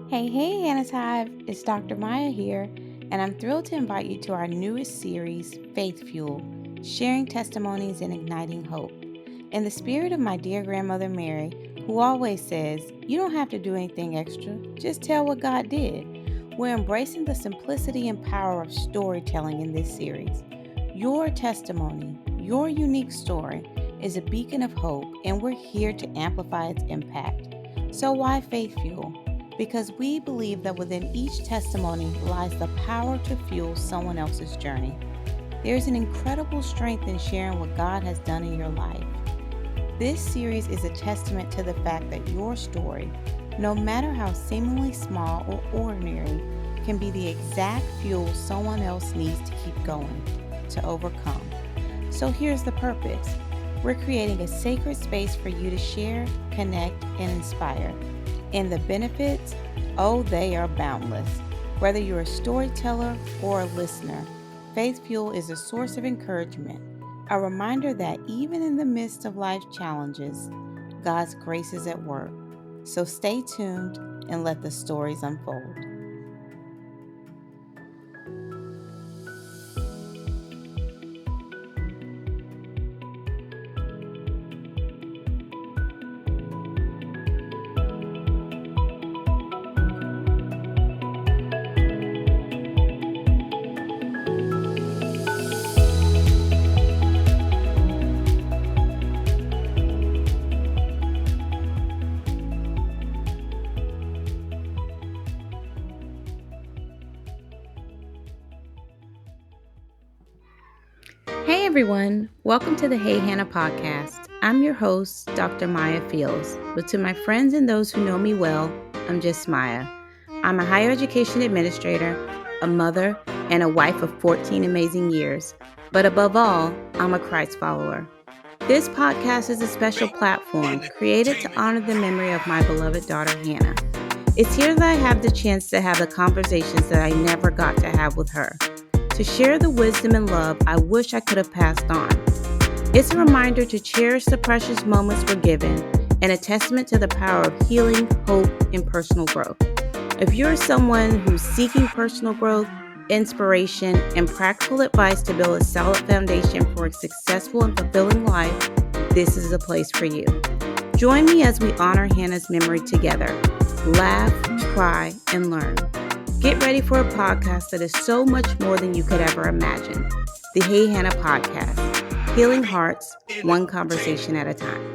Hey, Hannah's Hive, it's Dr. Maya here, and I'm thrilled to invite you to our newest series, Faith Fuel, sharing testimonies and igniting hope. In the spirit of my dear grandmother Mary, who always says, you don't have to do anything extra, just tell what God did. We're embracing the simplicity and power of storytelling in this series. Your testimony, your unique story, is a beacon of hope, and we're here to amplify its impact. So why Faith Fuel? Because we believe that within each testimony lies the power to fuel someone else's journey. There's an incredible strength in sharing what God has done in your life. This series is a testament to the fact that your story, no matter how seemingly small or ordinary, can be the exact fuel someone else needs to keep going, to overcome. So here's the purpose. We're creating a sacred space for you to share, connect, and inspire. And the benefits, oh, they are boundless. Whether you're a storyteller or a listener, Faith Fuel is a source of encouragement, a reminder that even in the midst of life's challenges, God's grace is at work. So stay tuned and let the stories unfold. Hey everyone, welcome to the Hey Hannah podcast. I'm your host, Dr. Maya Fields, but to my friends and those who know me well, I'm just Maya. I'm a higher education administrator, a mother, and a wife of 14 amazing years. But above all, I'm a Christ follower. This podcast is a special platform created to honor the memory of my beloved daughter, Hannah. It's here that I have the chance to have the conversations that I never got to have with her, to share the wisdom and love I wish I could have passed on. It's a reminder to cherish the precious moments we're given and a testament to the power of healing, hope, and personal growth. If you're someone who's seeking personal growth, inspiration, and practical advice to build a solid foundation for a successful and fulfilling life, this is a place for you. Join me as we honor Hannah's memory together. Laugh, cry, and learn. Get ready for a podcast that is so much more than you could ever imagine. The Hey Hannah podcast, healing hearts, one conversation at a time.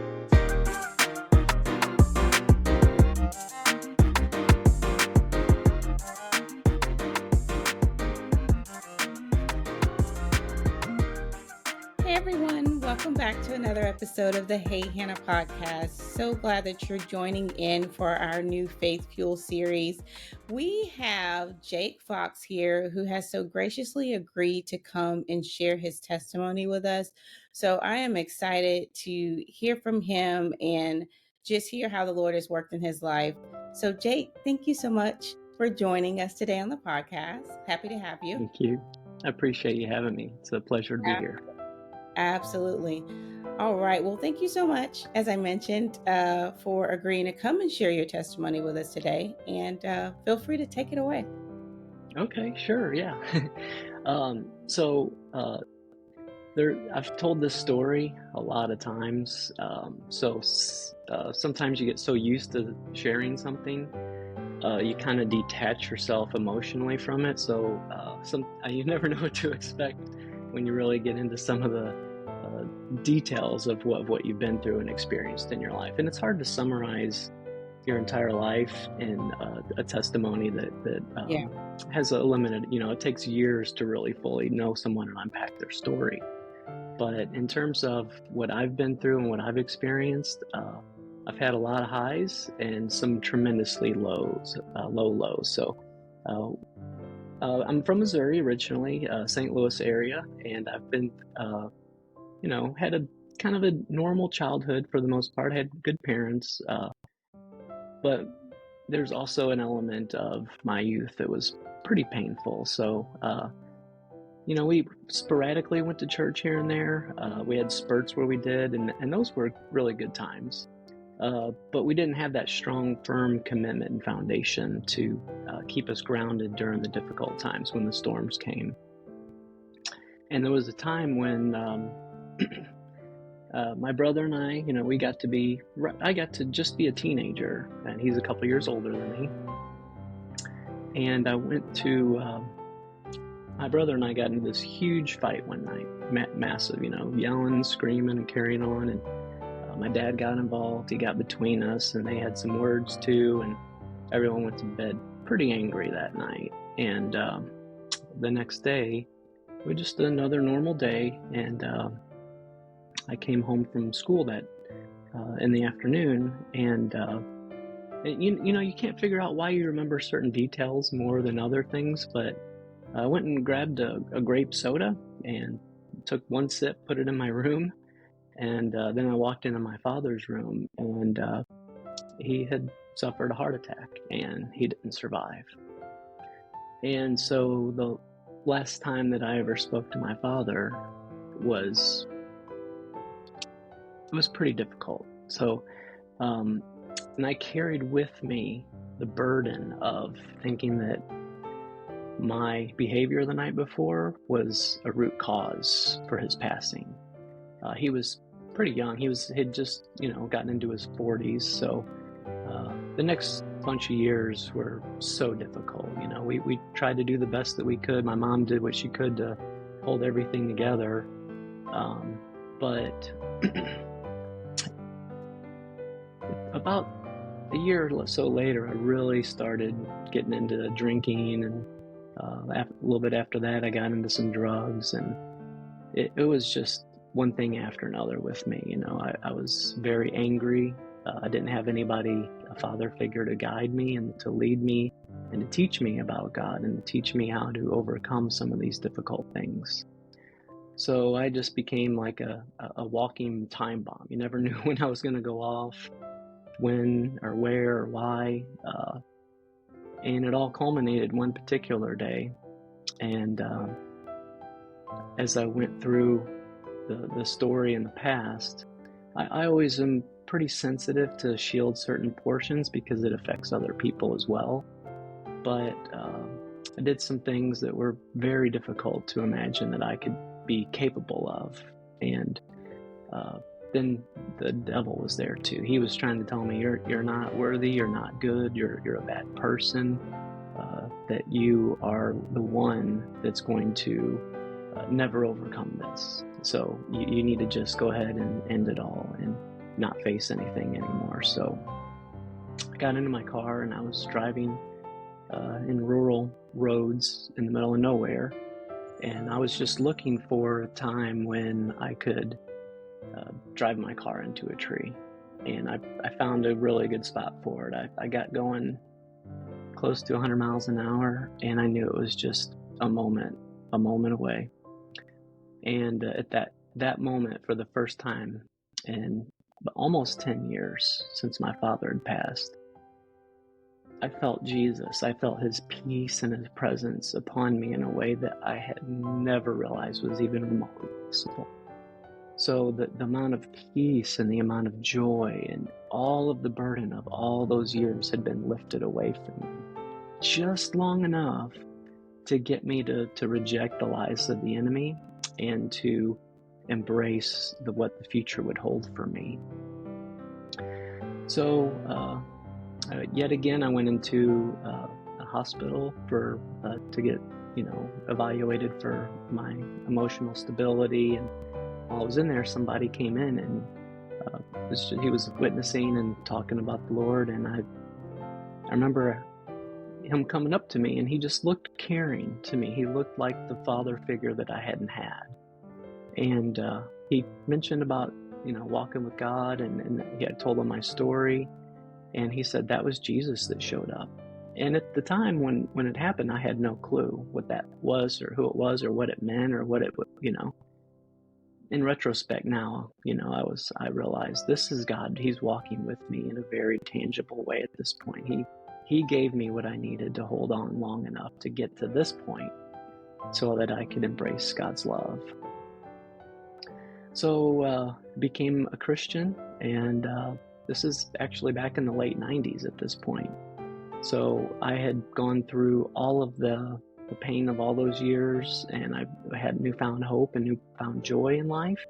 Hey everyone, welcome back to another episode of the Hey Hannah podcast. So glad that you're joining in for our new Faith Fuel series. We have Jake Fox here, who has so graciously agreed to come and share his testimony with us. So I am excited to hear from him and just hear how the Lord has worked in his life. So Jake, thank you so much for joining us today on the podcast. Happy to have you. Thank you. I appreciate you having me. It's a pleasure to be here. Absolutely. All right. Well, thank you so much, as I mentioned, for agreeing to come and share your testimony with us today. And feel free to take it away. Okay, sure, yeah. I've told this story a lot of times. Sometimes you get so used to sharing something, you kind of detach yourself emotionally from it. So you never know what to expect when you really get into some of the details of what you've been through and experienced in your life. And it's hard to summarize your entire life in a testimony that has a limited, it takes years to really fully know someone and unpack their story. But in terms of what I've been through and what I've experienced, I've had a lot of highs and some tremendously low lows. So I'm from Missouri originally, St. Louis area, and I've been, had a kind of a normal childhood for the most part. I had good parents, but there's also an element of my youth that was pretty painful. So, we sporadically went to church here and there. We had spurts where we did, and those were really good times. But we didn't have that strong, firm commitment and foundation to keep us grounded during the difficult times when the storms came. And there was a time when my brother and I, we I got to just be a teenager, and he's a couple years older than me. And I went to, my brother and I got into this huge fight one night, massive, yelling, screaming, and carrying on. And my dad got involved. He got between us, and they had some words too. And everyone went to bed pretty angry that night. And the next day, we just did another normal day. And I came home from school in the afternoon, and you can't figure out why you remember certain details more than other things, but I went and grabbed a grape soda and took one sip, put it in my room, and then I walked into my father's room, and he had suffered a heart attack, and he didn't survive. And so the last time that I ever spoke to my father was pretty difficult. So, and I carried with me the burden of thinking that my behavior the night before was a root cause for his passing. He was pretty young. He'd just, gotten into his 40s. So the next bunch of years were so difficult. We tried to do the best that we could. My mom did what she could to hold everything together. But about a year or so later, I really started getting into drinking, and a little bit after that, I got into some drugs, and it was just one thing after another with me. I was very angry. I didn't have anybody, a father figure, to guide me and to lead me and to teach me about God and to teach me how to overcome some of these difficult things. So I just became like a walking time bomb. You never knew when I was going to go off, when or where or why. And it all culminated one particular day. And as I went through the story in the past, I always am pretty sensitive to shield certain portions because it affects other people as well. But I did some things that were very difficult to imagine that I could be capable of. And then the devil was there too. He was trying to tell me, you're not worthy, you're not good, you're a bad person, that you are the one that's going to never overcome this. So you need to just go ahead and end it all and not face anything anymore. So I got into my car and I was driving in rural roads in the middle of nowhere. And I was just looking for a time when I could drive my car into a tree. And I found a really good spot for it. I got going close to 100 miles an hour, and I knew it was just a moment away. And at that moment, for the first time in almost 10 years since my father had passed, I felt Jesus. I felt his peace and his presence upon me in a way that I had never realized was even remotely possible. So the amount of peace and the amount of joy and all of the burden of all those years had been lifted away from me, just long enough to get me to reject the lies of the enemy and to embrace what the future would hold for me. So yet again, I went into a hospital to get evaluated for my emotional stability. And while I was in there, somebody came in and he was witnessing and talking about the Lord. And I remember him coming up to me, and he just looked caring to me. He looked like the father figure that I hadn't had. And he mentioned about walking with God, and he had told him my story. And he said that was Jesus that showed up. And at the time when it happened, I had no clue what that was or who it was or what it meant or what it would, In retrospect now, I realized this is God. He's walking with me in a very tangible way at this point. He gave me what I needed to hold on long enough to get to this point so that I could embrace God's love. So became a Christian, and this is actually back in the late 90s at this point. So I had gone through all of the pain of all those years, and I had newfound hope and newfound joy in life.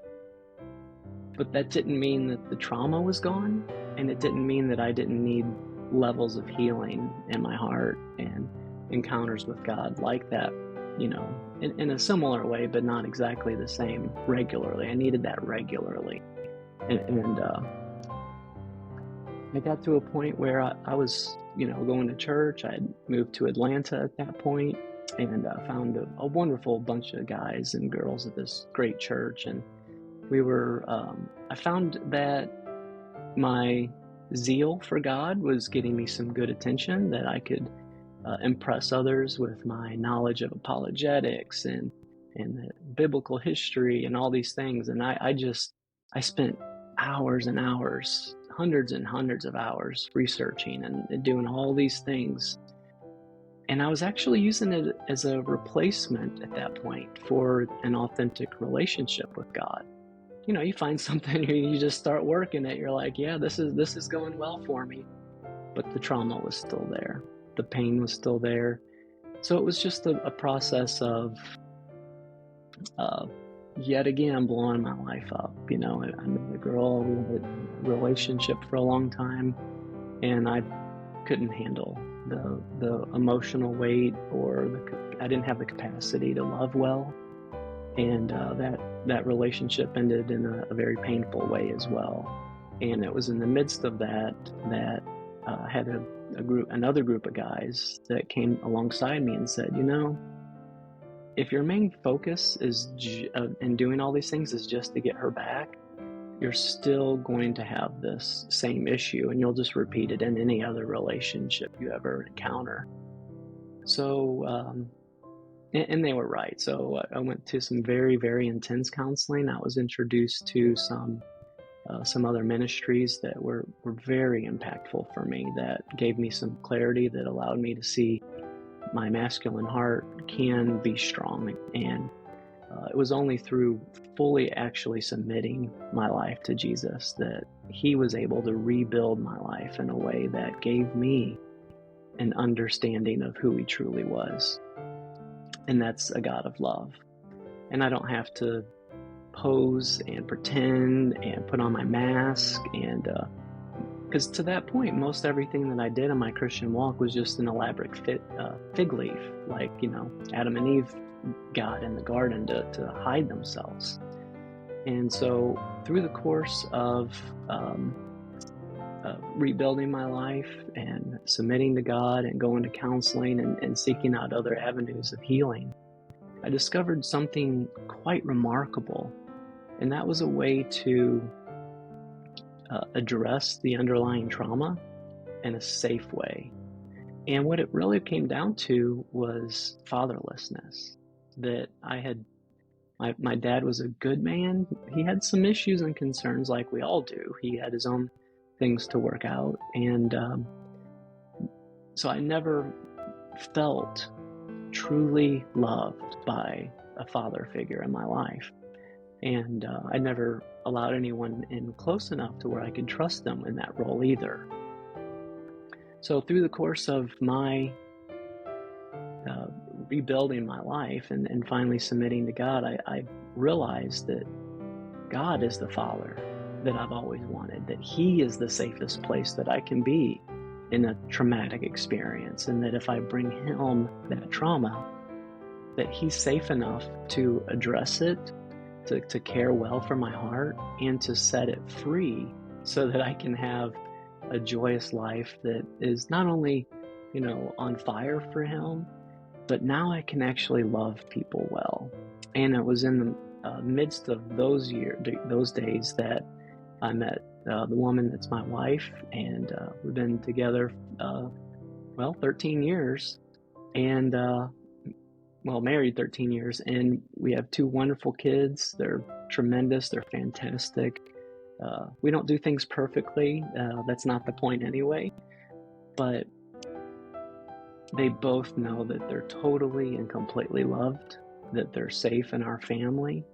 But that didn't mean that the trauma was gone, and it didn't mean that I didn't need levels of healing in my heart and encounters with God like that, in a similar way, but not exactly the same regularly. I needed that regularly. And I got to a point where I was, going to church. I had moved to Atlanta at that point, and found a wonderful bunch of guys and girls at this great church. And I found that my zeal for God was getting me some good attention, that I could impress others with my knowledge of apologetics and the biblical history and all these things. And I spent hours and hours, hundreds and hundreds of hours researching and doing all these things. And I was actually using it as a replacement at that point for an authentic relationship with God. You find something, you just start working it. You're like, yeah, this is going well for me. But the trauma was still there. The pain was still there. So it was just a process of yet again blowing my life up. I met a girl, we had a relationship for a long time, and I couldn't handle the emotional weight, I didn't have the capacity to love well. And that relationship ended in a very painful way as well. And it was in the midst of that I had another group of guys that came alongside me and said, if your main focus is in doing all these things is just to get her back, you're still going to have this same issue, and you'll just repeat it in any other relationship you ever encounter. So, and they were right. So I went to some very, very intense counseling. I was introduced to some other ministries that were very impactful for me, that gave me some clarity, that allowed me to see my masculine heart can be strong. And it was only through fully actually submitting my life to Jesus that he was able to rebuild my life in a way that gave me an understanding of who he truly was. And that's a God of love. And I don't have to pose and pretend and put on my mask, and because to that point, most everything that I did in my Christian walk was just an elaborate fig leaf, like Adam and Eve got in the garden to hide themselves. And so through the course of rebuilding my life and submitting to God and going to counseling and seeking out other avenues of healing, I discovered something quite remarkable. And that was a way to address the underlying trauma in a safe way. And what it really came down to was fatherlessness. That my dad was a good man. He had some issues and concerns like we all do. He had his own things to work out. And so I never felt truly loved by a father figure in my life. And I never allowed anyone in close enough to where I could trust them in that role either. So through the course of my rebuilding my life and finally submitting to God, I realized that God is the Father that I've always wanted, that he is the safest place that I can be in a traumatic experience, and that if I bring him that trauma, that he's safe enough to address it, to care well for my heart, and to set it free so that I can have a joyous life that is not only, on fire for him, but now I can actually love people well. And it was in the midst of those days that I met the woman that's my wife, and we've been together 13 years, and married 13 years, and we have 2 wonderful kids. They're tremendous. They're fantastic. We don't do things perfectly. That's not the point anyway. But they both know that they're totally and completely loved, that they're safe in our family.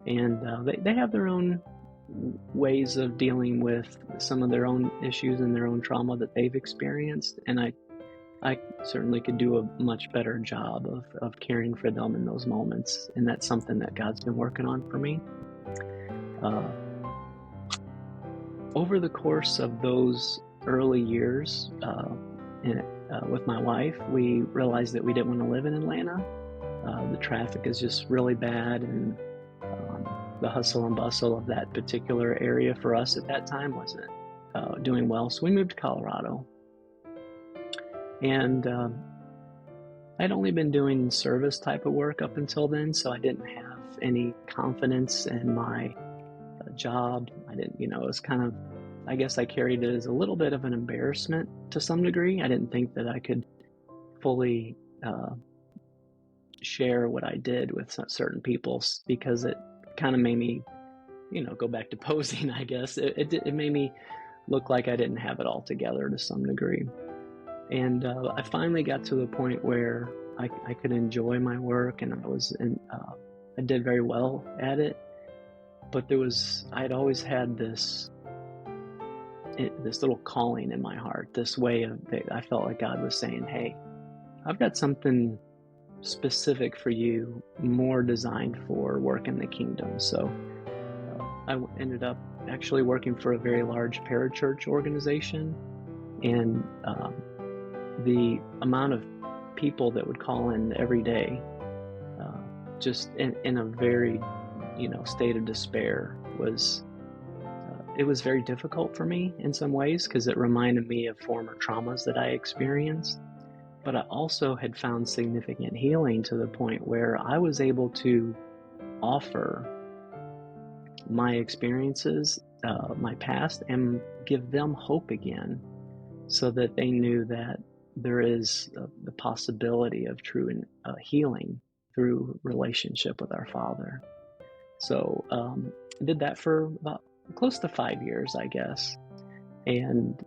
And they have their own ways of dealing with some of their own issues and their own trauma that they've experienced. And I certainly could do a much better job of caring for them in those moments. And that's something that God's been working on for me. Over the course of those early years with my wife, we realized that we didn't want to live in Atlanta. The traffic is just really bad, and the hustle and bustle of that particular area for us at that time wasn't doing well. So we moved to Colorado. And I'd only been doing service type of work up until then, so I didn't have any confidence in my job. I didn't, it was kind of, I guess I carried it as a little bit of an embarrassment to some degree. I didn't think that I could fully share what I did with certain people, because it kind of made me, go back to posing, I guess. It made me look like I didn't have it all together to some degree. And I finally got to the point where I could enjoy my work, and I did very well at it. But I'd always had this little calling in my heart, this way I felt like God was saying, hey, I've got something specific for you, more designed for work in the kingdom. So I ended up actually working for a very large parachurch organization, and the amount of people that would call in every day, just in a very, state of despair, it was very difficult for me in some ways, because it reminded me of former traumas that I experienced. But I also had found significant healing to the point where I was able to offer my experiences, my past, and give them hope again, so that they knew that there is the possibility of true healing through relationship with our Father. So I did that for about close to 5 years, I guess. And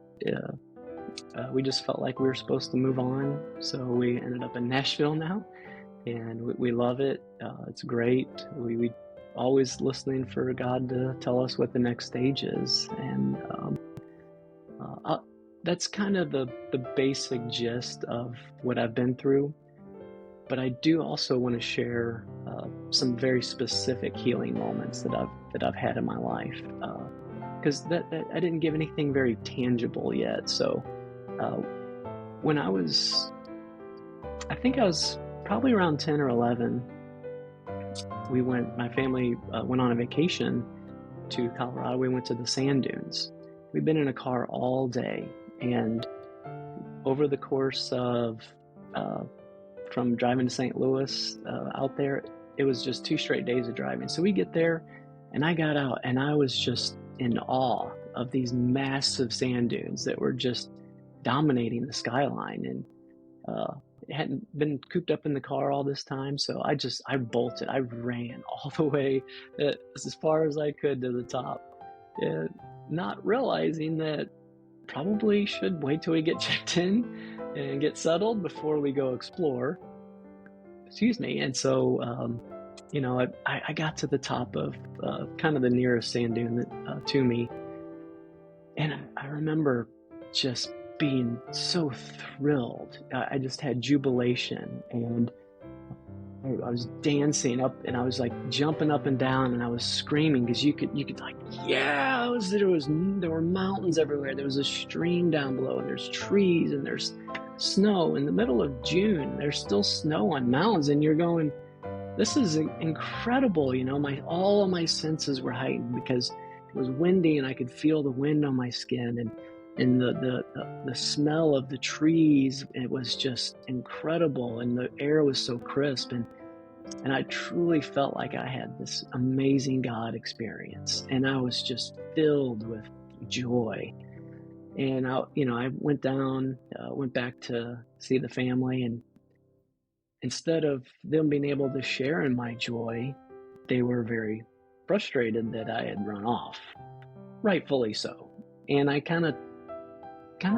we just felt like we were supposed to move on. So we ended up in Nashville now, and we love it. It's great. We always listening for God to tell us what the next stage is. And that's kind of the basic gist of what I've been through. But I do also want to share some very specific healing moments that I've had in my life, because that I didn't give anything very tangible yet. So when I think I was probably around 10 or 11, my family went on a vacation to Colorado. We went to the sand dunes. We've been in a car all day, and over the course of from driving to St. Louis out there, it was just 2 straight days of driving. So we get there, and I got out, and I was just in awe of these massive sand dunes that were just dominating the skyline. And it hadn't been cooped up in the car all this time, so I bolted. I ran all the way as far as I could to the top, not realizing that probably should wait till we get checked in and get settled before we go explore. Excuse me. And so, I got to the top of kind of the nearest sand dune to me. And I remember just being so thrilled. I just had jubilation, and I was dancing up, and I was like jumping up and down, and I was screaming, because you could like, yeah, there were mountains everywhere. There was a stream down below, and there's trees, and there's snow in the middle of June. There's still snow on mountains, and you're going, this is incredible. All of my senses were heightened, because it was windy, and I could feel the wind on my skin, and the smell of the trees. It was just incredible, and the air was so crisp, and I truly felt like I had this amazing God experience, and I was just filled with joy. And I went down, went back to see the family, and instead of them being able to share in my joy, they were very frustrated that I had run off, rightfully so. And I kind of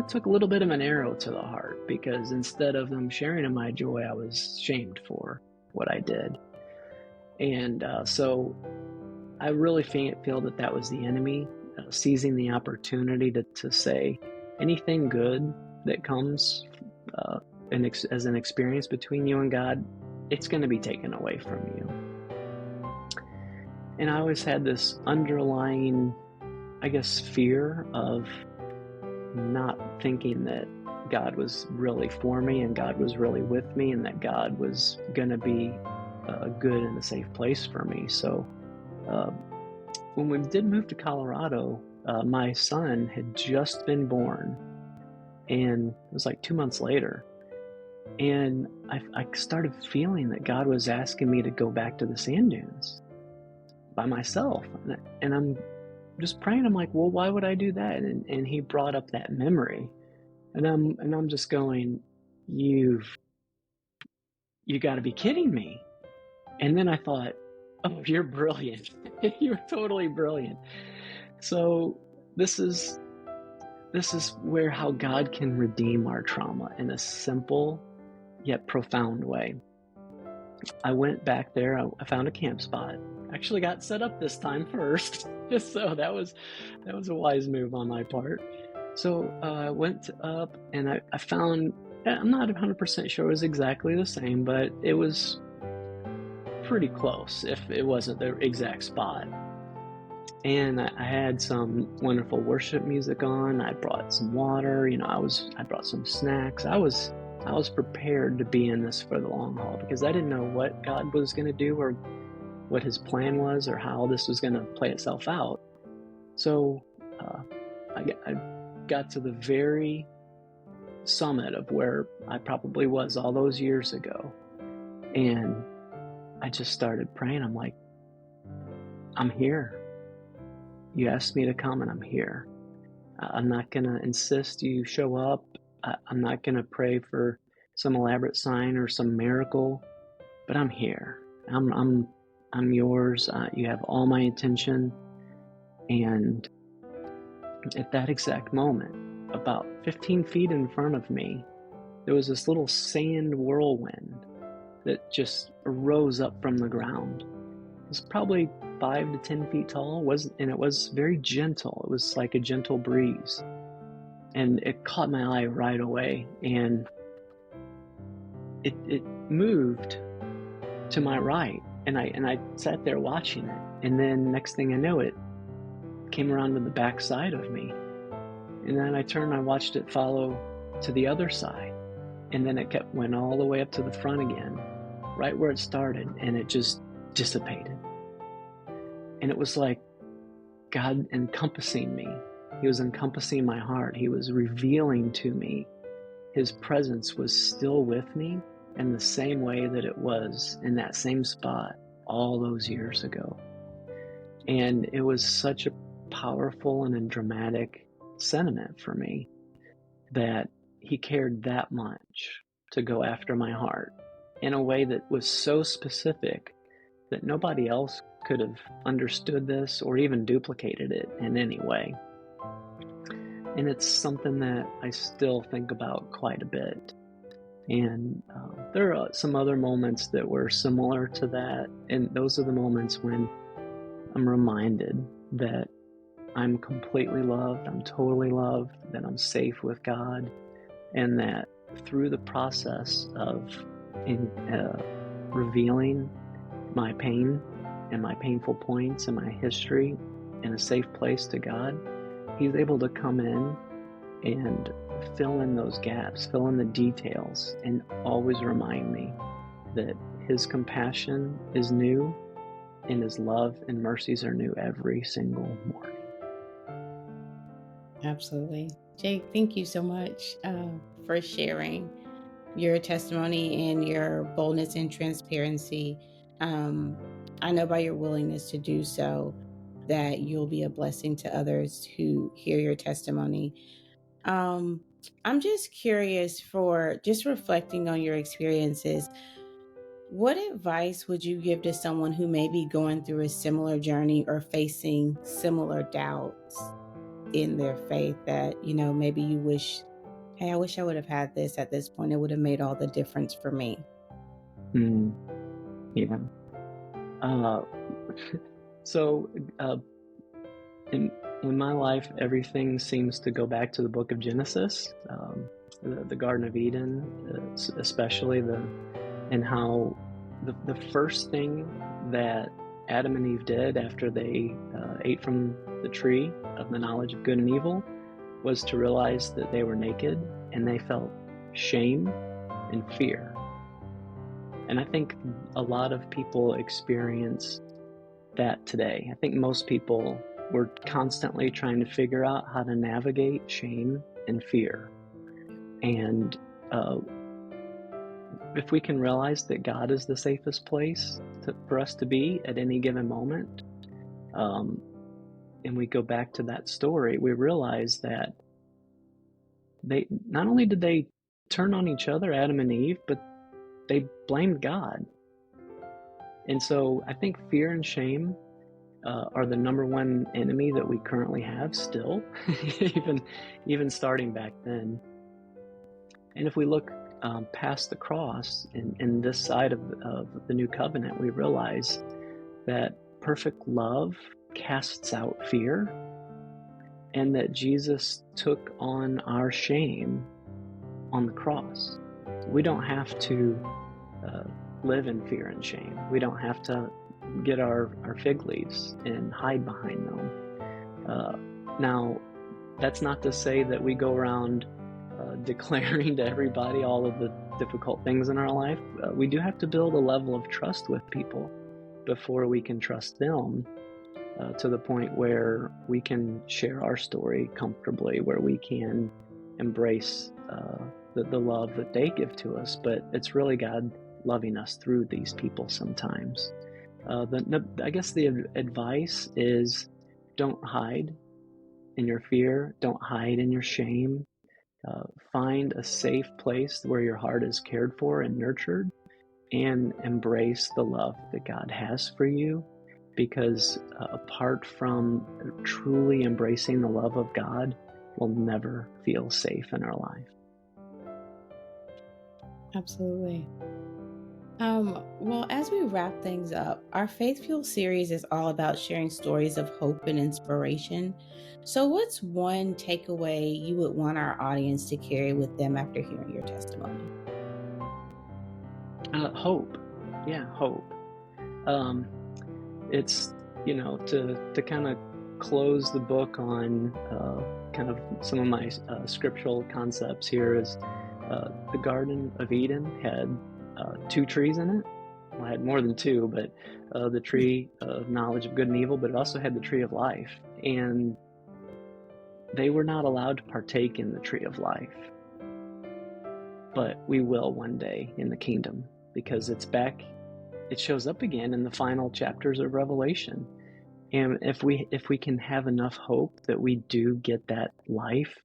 took a little bit of an arrow to the heart, because instead of them sharing in my joy, I was shamed for what I did. And so I really feel that that was the enemy seizing the opportunity to say anything good that comes uh, as an experience between you and God, it's going to be taken away from you. And I always had this underlying, I guess, fear of not thinking that God was really for me and God was really with me and that God was going to be a good and a safe place for me. So uh, when we did move to Colorado, my son had just been born, and it was like 2 months later. And I started feeling that God was asking me to go back to the sand dunes by myself. And I'm just praying. I'm like, well, why would I do that? And he brought up that memory. And I'm just going, you got to be kidding me. And then I thought, oh, you're brilliant. You're totally brilliant. So this is where how God can redeem our trauma in a simple yet profound way. I went back there. I found a camp spot. Actually got set up this time first. Just so that was a wise move on my part. So I went up and I found, I'm not 100% sure it was exactly the same, but it was pretty close if it wasn't the exact spot. And I had some wonderful worship music on. I brought some water, I brought some snacks. I was prepared to be in this for the long haul because I didn't know what God was going to do or what his plan was or how this was going to play itself out. So I got to the very summit of where I probably was all those years ago. And I just started praying. I'm like, I'm here. You asked me to come and I'm here. I'm not going to insist you show up. I'm not going to pray for some elaborate sign or some miracle, but I'm here. I'm yours. You have all my attention. And at that exact moment, about 15 feet in front of me, there was this little sand whirlwind that just rose up from the ground. It was probably 5 to 10 feet tall, and it was very gentle. It was like a gentle breeze. And it caught my eye right away, and it moved to my right, and I sat there watching it. And then next thing I know, it came around to the back side of me. And then I turned and I watched it follow to the other side. And then it went all the way up to the front again, right where it started, and it just dissipated. And it was like God encompassing me. He was encompassing my heart. He was revealing to me his presence was still with me in the same way that it was in that same spot all those years ago. And it was such a powerful and dramatic sentiment for me that he cared that much to go after my heart in a way that was so specific that nobody else could have understood this or even duplicated it in any way. And it's something that I still think about quite a bit. And there are some other moments that were similar to that. And those are the moments when I'm reminded that I'm completely loved, I'm totally loved, that I'm safe with God, and that through the process of revealing my pain and my painful points and my history in a safe place to God, he's able to come in and fill in those gaps, fill in the details, and always remind me that his compassion is new and his love and mercies are new every single morning. Absolutely. Jake, thank you so much for sharing your testimony and your boldness and transparency. I know by your willingness to do so that you'll be a blessing to others who hear your testimony. I'm just curious, for just reflecting on your experiences, what advice would you give to someone who may be going through a similar journey or facing similar doubts in their faith that, maybe you wish, hey, I wish I would have had this at this point. It would have made all the difference for me. Yeah. So in my life, everything seems to go back to the book of Genesis, the Garden of Eden, especially and how the first thing that Adam and Eve did after they ate from the tree of the knowledge of good and evil was to realize that they were naked, and they felt shame and fear. And I think a lot of people experience that today. I think most people were constantly trying to figure out how to navigate shame and fear. And if we can realize that God is the safest place for us to be at any given moment, and we go back to that story, we realize that they not only did they turn on each other, Adam and Eve, but they blamed God. And so I think fear and shame are the number one enemy that we currently have still, even starting back then. And if we look past the cross and this side of the new covenant, we realize that perfect love casts out fear, and that Jesus took on our shame on the cross. We don't have to live in fear and shame. We don't have to get our fig leaves and hide behind them. Now, that's not to say that we go around declaring to everybody all of the difficult things in our life. We do have to build a level of trust with people before we can trust them to the point where we can share our story comfortably, where we can embrace the love that they give to us. But it's really God loving us through these people sometimes. I guess the advice is, don't hide in your fear, don't hide in your shame. Find a safe place where your heart is cared for and nurtured, and embrace the love that God has for you, because apart from truly embracing the love of God, we'll never feel safe in our life. Absolutely. Well, as we wrap things up, our Faith Fuel series is all about sharing stories of hope and inspiration. So what's one takeaway you would want our audience to carry with them after hearing your testimony? Hope. Yeah, hope. It's, to kind of close the book on kind of some of my scriptural concepts here is the Garden of Eden had 2 trees in it. Well, I had more than 2, but the tree of knowledge of good and evil, but it also had the tree of life. And they were not allowed to partake in the tree of life. But we will one day in the kingdom, because it shows up again in the final chapters of Revelation. And if we can have enough hope that we do get that life,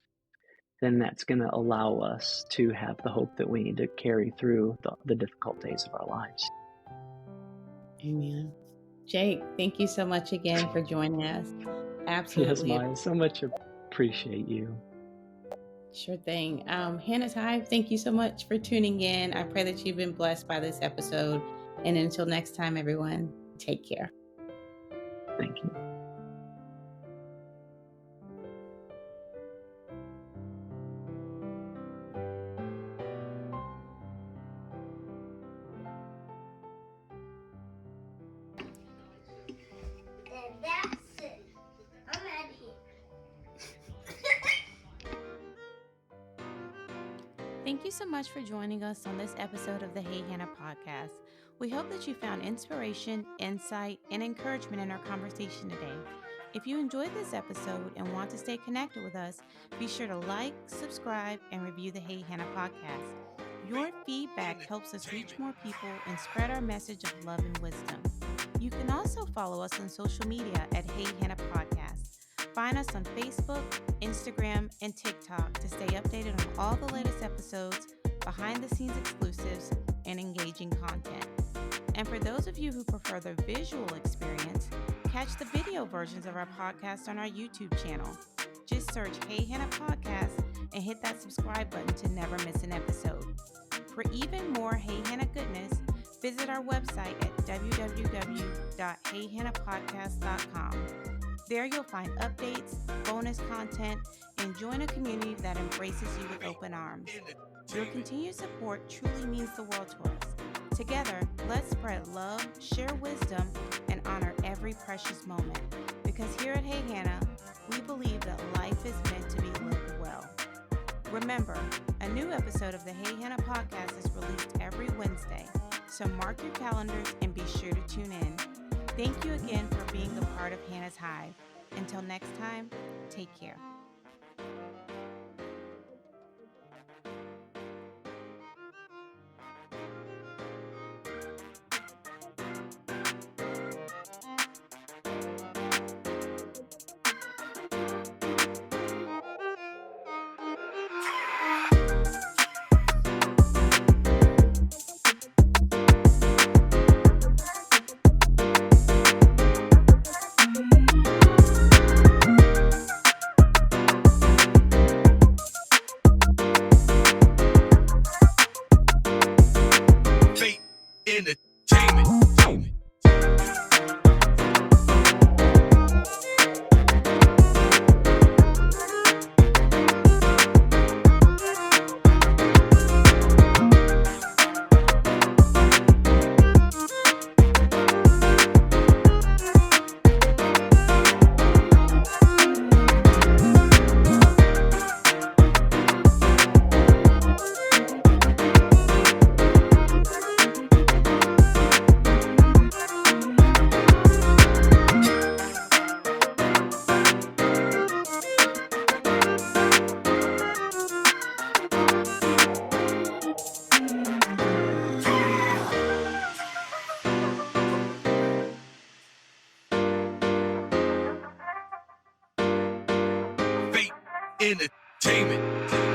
then that's going to allow us to have the hope that we need to carry through the difficult days of our lives. Amen. Jake, thank you so much again for joining us. Absolutely. Yes, Maya, so much appreciate you. Sure thing. Hannah Tive, thank you so much for tuning in. I pray that you've been blessed by this episode. And until next time, everyone, take care. Thank you. Thank you so much for joining us on this episode of the Hey Hannah podcast. We hope that you found inspiration, insight, and encouragement in our conversation today. If you enjoyed this episode and want to stay connected with us, be sure to like, subscribe, and review the Hey Hannah podcast. Your feedback helps us reach more people and spread our message of love and wisdom. You can also follow us on social media at Hey Hannah Podcast. Find us on Facebook, Instagram, and TikTok to stay updated on all the latest episodes, behind-the-scenes exclusives, and engaging content. And for those of you who prefer the visual experience, catch the video versions of our podcast on our YouTube channel. Just search Hey Hannah Podcast and hit that subscribe button to never miss an episode. For even more Hey Hannah goodness, Visit our website at www.heyhannahpodcast.com. There you'll find updates, bonus content, and join a community that embraces you with open arms. Your continued support truly means the world to us. Together, let's spread love, share wisdom, and honor every precious moment. Because here at Hey Hannah, we believe that life is meant to be lived well. Remember, a new episode of the Hey Hannah podcast is released every Wednesday, so mark your calendars and be sure to tune in. Thank you again for being a part of Hannah's Hive. Until next time, take care. Entertainment. Entertainment.